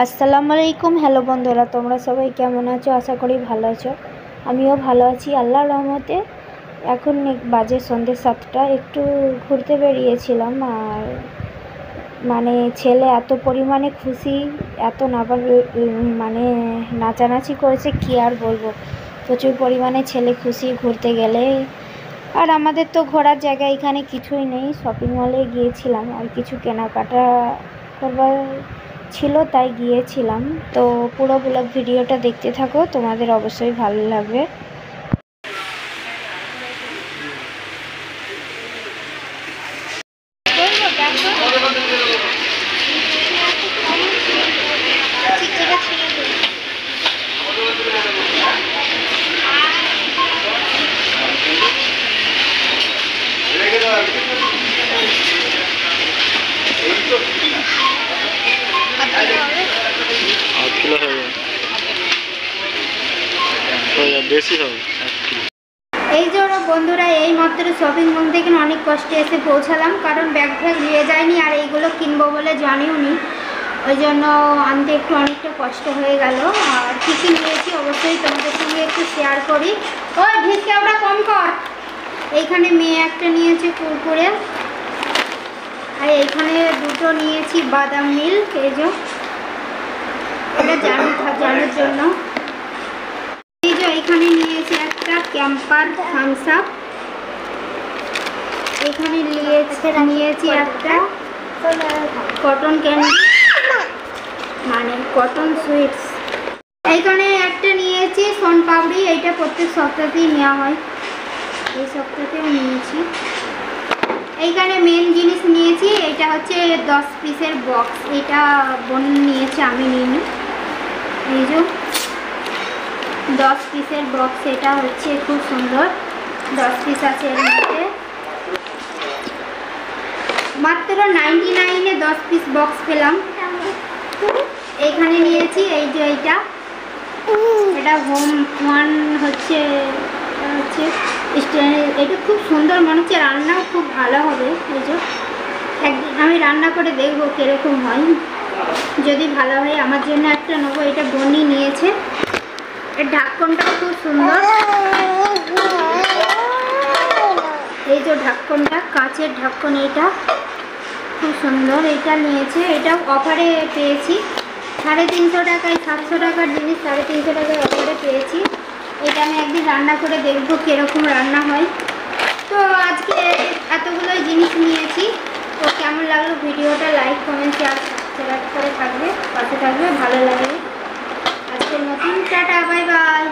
আসসালামু আলাইকুম। হ্যালো বন্ধুরা, তোমরা সবাই কেমন আছো? আশা করি ভালো আছো। আমিও ভালো আছি আল্লাহর রহমতে। এখন বাজে সন্ধ্যে 7টা। একটু ঘুরতে বেরিয়েছিলাম, আর ছেলে এত পরিমাণে খুশি, এত নাচানাচি করেছে, কি আর বলবো। প্রচুর পরিমাণে ছেলে খুশি ঘুরতে গেলে। আর আমাদের তো ঘোরার জায়গা এখানে কিছুই নেই। শপিং মলে গিয়েছিলাম, আর কিছু কেনাকাটা করবার ছিল, তাই গিয়েছিলাম। তো পুরো ব্লগ ভিডিওটা দেখতে থাকো, তোমাদের অবশ্যই ভালো লাগবে। এই যে ওরা বন্ধুরা, এই মাত্র শপিং মল থেকে অনেক কষ্টে এসে পৌঁছালাম, কারণ ব্যাগ ফ্যাগ নিয়ে যায়নি, আর এইগুলো কিনবো বলে জানিও নি, ওই জন্য আনতে একটু অনেকটা কষ্ট হয়ে গেল। আর কী কী নিয়েছি অবশ্যই তোমাদের সঙ্গে একটু শেয়ার করি। ওই ঢিসকে ওটা কম কর। এইখানে মেয়ে একটা নিয়েছে কুরকুরে, আর এইখানে দুটো নিয়েছি বাদাম মিল্ক, এই যে এটা জানার জন্য। এই যে এইখানে নিয়েছি একটা ক্যাম্পার থামস আপ, এখানে নিয়েছি একটা কটন ক্যান্ডি, কটন সুইটস। এইখানে একটা নিয়েছি সোন পাপড়ি, এইটা প্রত্যেক সপ্তাহতেই নেওয়া হয়, এই সপ্তাহতেও নিয়েছি। এইখানে মেন জিনিস নিয়েছি, এটা হচ্ছে 10 পিসের বক্স, এটা বোন নিয়েছে, আমি নিইনি। এই যে 10 পিসের বক্স, এটা হচ্ছে খুব সুন্দর, 10 পিস আছে এর মধ্যে। মাত্র 99-এ 10 পিস বক্স পেলাম। এইখানে নিয়েছি এই যে এটা হোম ওয়ান হচ্ছে এটা খুব সুন্দর, মনে হচ্ছে রান্নাও খুব ভালো হবে। এই যে একদিন আমি রান্না করে দেখবো কীরকম হয়, যদি ভালো হয় আমার জন্য একটা নেবো। এটা বনি নিয়েছে, এর ঢাকনটাও খুব সুন্দর, এই যে ঢাকনটা কাঁচের ঢাকন, এইটা খুব সুন্দর, এইটা নিয়েছে। এটা অফারে পেয়েছি 350 টাকায়, 700 টাকার জিনিস 350 টাকায় অফারে পেয়েছি। এটা আমি একদিন রান্না করে দেখবো কীরকম রান্না হয়। তো আজকে এতগুলোই জিনিস নিয়েছি। তো কেমন লাগলো ভিডিওটা লাইক কমেন্ট শেয়ার সাবস্ক্রাইব করে থাকবে, পাশে থাকবে, ভালো লাগবে। আজকের মতন টাটা, বাই বাই।